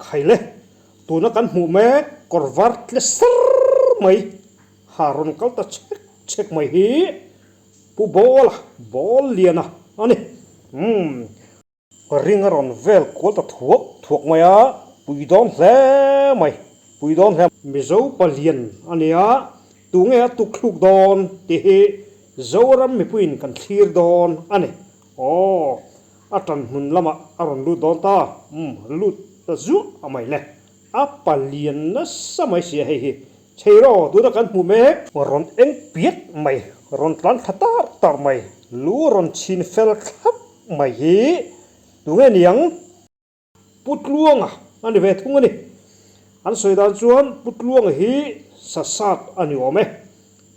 ไข่เลยตัวนักกันหูแม่กอร์วัดเลสไหมหารอนกัลตาเช็คไหมฮีผู้บอลเลียนะอันนี้ริงรอนเวลกอลตาถ่วงไหมอ่ะปุยดอนแท้ไหมปุยดอนแท้ไม่เจ้าปเลียนอันนี้อ่ะตัวเงี้ยตุกลุกดอนที่เจ้ารำไม่ปุยนกันทีร์ดอนอันนี้อาจารย์หุ่นละมาอารอนลูดดอนตาลูดตาจุอะไม่เลยปเลียนนะสมัยเสียให้ใช่รอดูนักกันหูแม่รอนเอ็งเปียดไม่รอนตันขัดตาไม่ลู่รอนชินเฟลครับไม่ตัวเงี้ยยังปุดล่วงอันนี้เวทุงอันนี้อันสวยดานจวนปุดล่วงสัดอันนี้ว่าไหม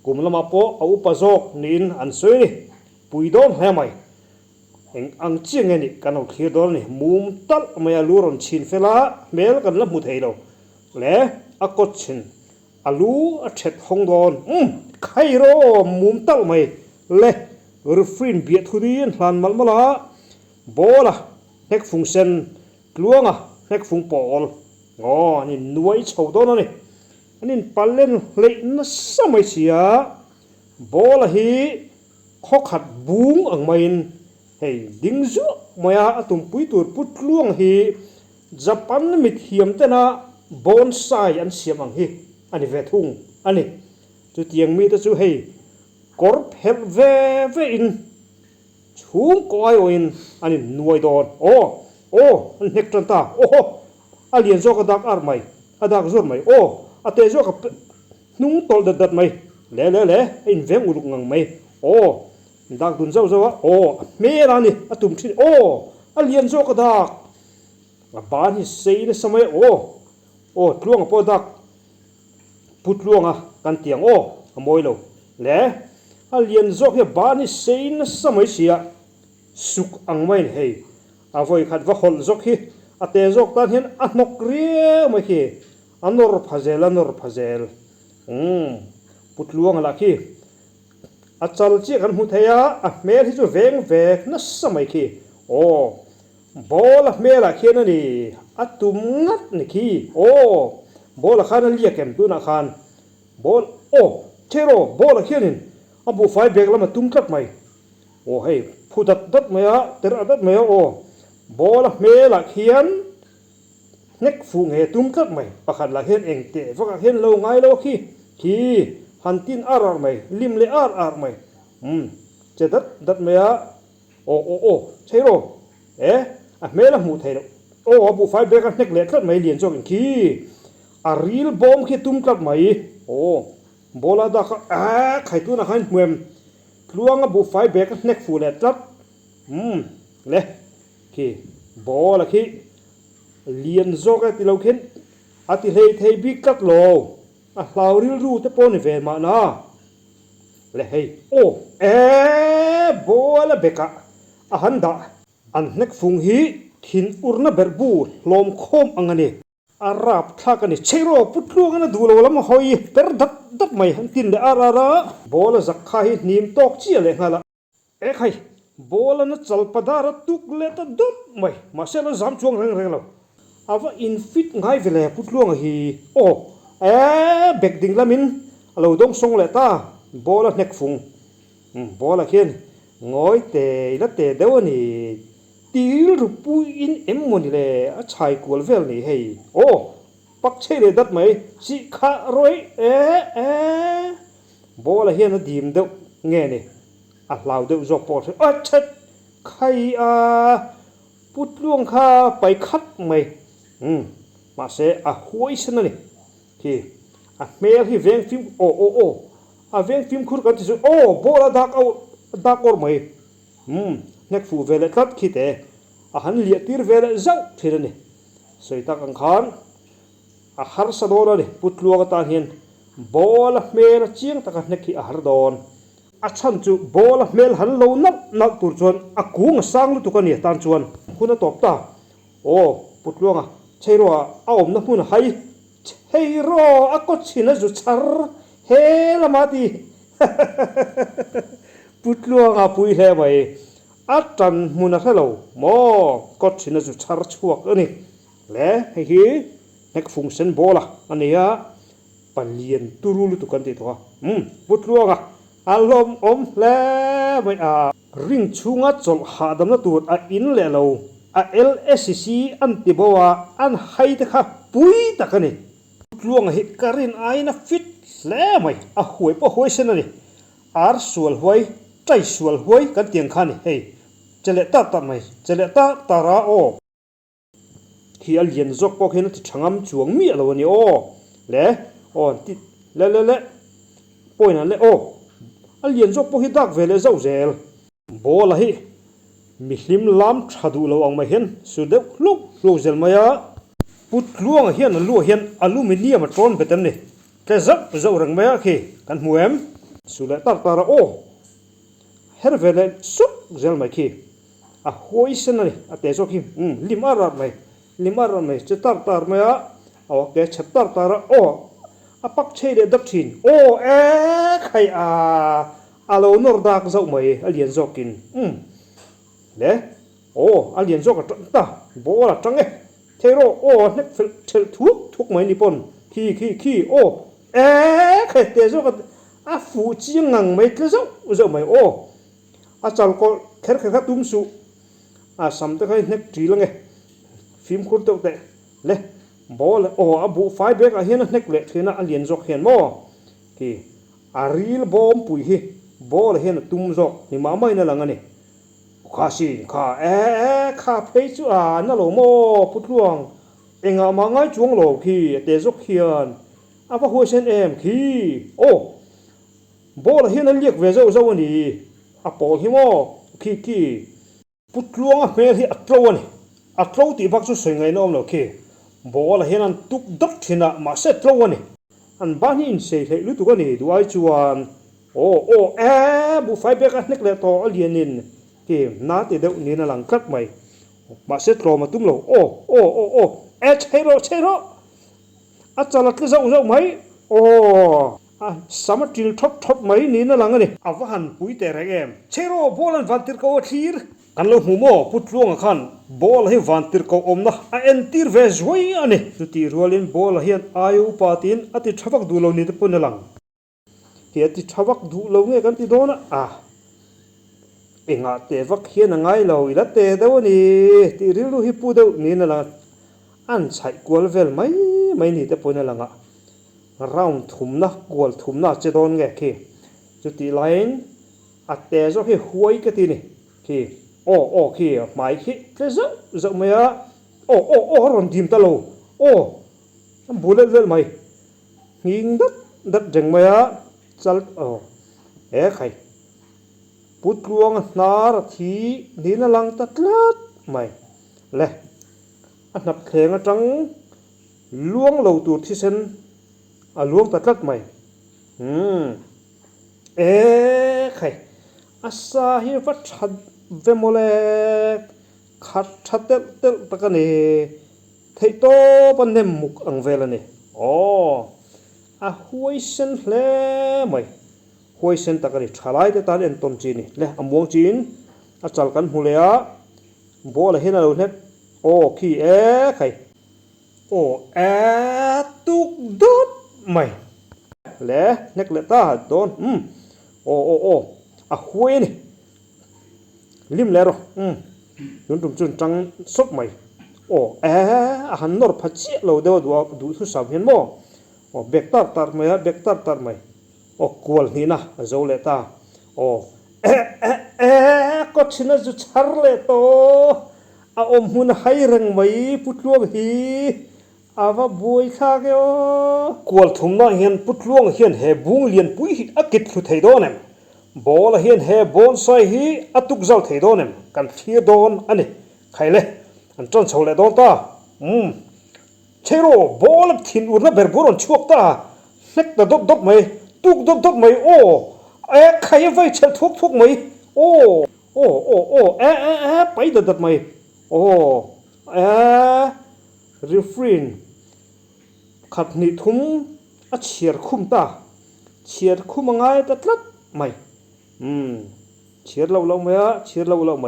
กุมละมาโปเอาอุปสรรคนินอันสวยนี่ปุยดอนให้ไหมเอ็งอังเจียงนี่กันเอาเขียดอนนี่มุมตัลไม่ลู่รอนชินเฟลาเมลกันละมุดให้เราและกดชินลู่เช็ดห้องดอนใครรอมุมตัลไม่เลยรูฟรินเบียดทุเรียนหลานมาละบอลเฮกฟุงเซนกลัวเฮกฟุงปอลนี่หน่วยชาวดอนนี่อันนี้ปัลเลนเล่นสมัยเสียบอลข้อขัดบุ้งอังไม่ดิ้งจุมายาตุ่มปุยตัวปุดล่วงญี่ปุ่นมิดเหียมแต่นะบอนไซอันเสียมังอันนี้เวทุงอันนี้จุดยังมีแต่จุกอร์เพลเวอินชุ่มก้อยอินอันนี้หน่วยดอนอันเฮกจันตาอันเลียนโจกดักอาร์ไม่ดักจุดไม่เตะโจกนุ่งตอลดัดไม่เล่อินเวงอุลุงังไม่ดักดุนเจ้าเมรานี่ตุ่มที่อันเลียนโจกดักบ้านที่เสียในสมัยล่วงพอดักพุดล่วงกันเตียงมวยโลและอันเลียนโจกบ้านที่เสียในสมัยเสียสุกอังไม่เอาไว้ขัดว่าคนโจกเตะโจกตอนเห็นนกเรียไม่อันนอร์พัเซลพุดล่วงละอาจารย์เจ้ากันหุ่นเทียเมลที่จะเวงนั่นสมัยบอลเมลนั่นนี่ตุ่มงัดนี่บอลข้านั่นเรียกแกมตัวนักขันบอลเชโร่บอลนี่บุไฟเบกแล้วมาตุ่มกัดไหมพูดดัดไหมเตะดัดไหมบอลเมลเน็กฟูงตุ่มกัดไหมประคันละเห็นเองเตะฟักเห็นเราไงเราฮันตินอาร์ไหมลิมเลอาร์ไหมจะดัดไหมใช่หรอเมล่าหมูไทยบุไฟเบกันเน็กเล็กกัดไหมเลียนโจกันรีลบอมตุ้มกัดไหมบอลดักใครตัวนักขันเหมือนลวงบุไฟเบกันเน็กฟูเล็กกัดเลยบอลเลียนโจกันที่เราเห็นที่เฮยบิกัดโลเราเรียนรู้แต่ปนเวรมานะเลยบอลเบกหันดาอันนักฟุงทินอุรนาเบอร์บูลมคมอังนี้อารับทักนี่เชโรพุทลูกันดูโลลมหอยเปิดดัดไม่หันตินเดอาราบอลจักใครนิมตอกเชียเลยฮะละใครบอลนั้นจัลปดาร์ตุกเลตดุดไม่มาเซลจามช่วงเร่งแล้วว่าอินฟิตง่ายเวลาพุทลูกันเบกดิ้งละมินเราต้องส่งเลต้าบอลเน็กฟุงบอลเขียนง่อยเตะละเตะเดี๋ยวนี้ตีรูปุยอินมันนี่เลยใช้กวลเวลนี่ปักเชยเลยดัดไหมสิขารอยบอลเขียนดีมเดี๋ยวเงี้ยนี่เราเดี๋ยวจบปอดชัดใครพุดล่วงข้าไปคัดไหมมาเสียหัวฉันนี่เมลที่เวงฟิล์มเวงฟิล์มคุยกันที่สุดบอลดักอร์ไหมเน็กฟูเวลตัดคิดหันเลียตีร์เวลเจ้าที่นั่นนี่สวยตักอังคารหาร์สะดอนนี่พุทลัวกันตาเห็นบอลเมลเชียงตักเน็กที่หาร์ดอนฉันจูบอลเมลหันโลนักตัวจวนกุ้งสร้างลุตุกันนี่ตานจวนคุณตบตาพุทลัวใช่หรอเอาหน้าพูนให้เฮ้ยรอก็ชินจุดชาร์เฮละมาดีพุทธลวงปุยเล่ไปอาจารย์มุนัทเราก็ชินจุดชาร์ชัวกันนี่ และให้ฮีนักฟุ้งเส้นบอละอันนี้ปเลียนตุรุลุตุกันติดตัวพุทธลวงอารมณ์แล้วไม่ริงชุงจลหาดำนัตัวอินเลเราLSC อันติบัวอันให้ตะค่ะปุยตะกันนี่พุทธลวงเหตุการณ์ไอ้น่ะฟิตแล้วไม่หวยปะหวยเส้นนี่สวลหวยใจสวลหวยกันเตียงขันนี่เฮ้จะเลตาไม่จะเลตาราโอที่เลียนจกพวกเห็นที่ช่างจวงมีอะไรวะนี่และติดและป่วยนั่นเลยเลียนจกพวกที่ดักเวลเจ้าเจลบอละฮิมิลิมลามชัดูเราอังไม่เห็นสุดเด็กลูกเจลมายาพุทธลวงเห็นลูกเห็นอลูมิเนียมตรอนไปเต็มนี่แต่จับเจ้ารังมายาเคกันหัวสุดเลยตาราเฮร์เวลสุดเจลไม่เคหวยเส้นนี่แต่จกลิมารัดไม่จะตาร์มายาแกชับตาระปักเชยเดดับชินใครเราโนร์ดักเจ้าไม่เลียนจกินเด้เลียนจกตาโบละจังเทโรนักทุกไม่นิปนขี้ใครเตะจกฟูจิงังไม่เจ้าไม่จัลก็แค่ตุ้มสุสัมตะไคร้นักจีลังฟิล์มคุณตัวเตะเล่บอลบุไฟเบกเห็นนักเล็กเห็นเลียนจกเห็นมั้ที่รีลบอมปุยฮีบอลเห็นตุ้มจกนี่มาไม่นั่นหลังนี่ข้าสิข้าข้าเพย์จูนั่นหรอโมพุทธลวงมาง่ายจวงหลอกขี้เตะจกเขียนว่าหัวเส้นขี้บอลเห็นเรียกเวเจ้านี่ปอหิมขี้พุทธลวงเมลี่อัตโตนี่อัตโตตีบักสุดสวยงามน้อมหรอกขี้บอลเห็นตุกดักที่น่ะมาเสร็จแล้วนี่บ้านนี้อินเสียให้รู้ตัวนี่ดูไอ้จวนบุไฟเบกันนึกเลยต่อเลียนินที่น้าติดเดี๋ยวนี้น่ะหลังคัดใหม่มาเสร็จรอมาตุ้มเราใช่รออาจารย์ก็จะเอาไหมสามารถจิลท็อปไหมนี่น่ะหลังนี่ว่าหันปุยแต่แรงใช่รอบอลวันติดเขาทีร์กันเราหูโม่พุทธลวงขันบอลให้วันติดเขานะตีร์เวสไว้อันนี้ตุตีรัวลินบอลให้อายุปาตินติดชักดูเรานี่ตุปนหลังที่ติดชักดูเราเนี่ยกันติดโดนเตะวักเฮียนง่ายเราอีละเตะเดี๋ยวนี้ที่ริลุฮิปูเดี๋ยวนี้น่ะละใช้กวลเวลไม่นี่ตุปนหลังเราทุ่มนะกวลทุ่มนะจะโดนไงที่จุดที่ไลน์เตะจะให้หวยกันทีนี่ที่ขี้หมายขี้จะไม่รอนทีมตะโลบุเล่เล่ไม่ยิงดัดจังไม่จัลใครพุทธลวงนาทีนี่น่ะลังตัดลัดไม่เล่นับแข่งจังล้วงเหล่าตัวที่เส้นล้วงตัดลัดไม่ใครสาเหตุว่าชัดเวโมเลขัดชัดเตลตะกันนี่ที่โตปันเนมุกอังเวลนี่หวยเส้นเล่ไม่หวยเส้นตะกันนี่ชาลายแต่ตาเล่นต้นจีนี่เล่มวงจีนจัลกันหูเลียบอลเห็นอะไรเนี่ยขี้ใครตุกดดไม่เล่เน็กเล่ตาโดนหวยนี่ลิมเลโรยุนตุมจุนจังซบไม่หันนอร์พัชเราเดี๋ยวดูสุสามเห็นมั้งเบกตาร์ไม่กวลนี่นะเจ้าเลตาก็ชินจุชาร์เลโตหุนให้เรงไม่พุทธลวงฮีว่าบุยข้าเกอกวลทุ่มน้อยเห็นพุทธลวงเห็นเฮบุงเลียนปุยกิดสุดไทยโดนบอลเห็นเฮบอนไซฮีตุกเจ้าไทยโดนกันเทียโดนอันนี้ใครเลยจนเฉลยโดนตาเชโรบอลทิ้งอุณเบอร์บอลชวกตาเล็กแต่ดบไหมตุกดบไหมใครไว้เชลทุกไหมไปดบไหมรีฟรีนขัดนิทุมเชียร์คุ้มตาเชียร์คุ้มง่ายแต่ลัดไหมเชียร์เราไหมเชียร์เราไหม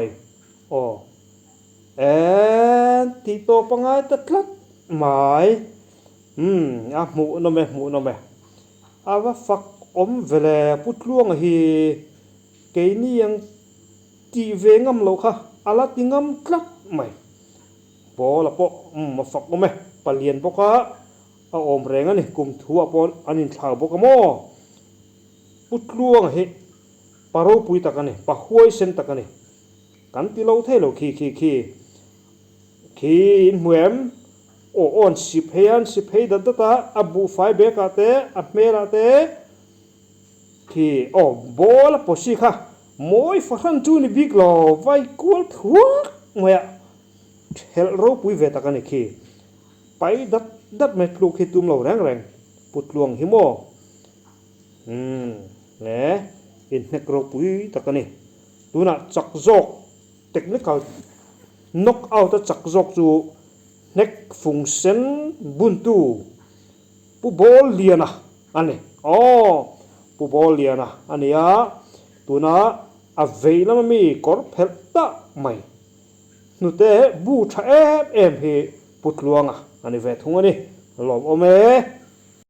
ที่โตปังง่ายแต่ลัด หมายหมูนมหมูนมว่าฟักอมเวลาพุทลวงฮีเกนี่ยังจีเวงำโลค่ะอาลาติงำกลัดไหมพอละปอมาฟักอมปะเลียนปอกะเอาอมแรงนี่กุมทัวปออันนี้ข่าวปอกะโมพุทลวงฮีปารูปุยตะกันนี่ปะห้วยเส้นตะกันนี่กันติโลเทโลคีเหมือนโอ้อนสิเพยันสิเพดัตตาอับบูไฟเบกาเตอับเมราเตคีโบลปอสิค่ะมวยฝรั่งจูนี่บิ๊กโลไว้กวลทัวเมื่อเฮลโรปุยเวตะกันนี่คีไปดัดเม็ดลูกที่ตุ้มเราแรงปุดลวงหิโมเนี่ยอินเนกโรปุยตะกันนี่ดูนะจักจอกเทคนิคเอานกเอาแต่จักจอกจูเน็กฟุงเซนบุนตูปูบอลเลียนะอันนี้ปูบอลเลียนะอันนี้ตัวน่ะอเวลมันมีกอร์เพลตะไม่นุเตบูชาเอ็มเฮปุตลวงอันนี้เวทุงอันนี้หลอมโอเม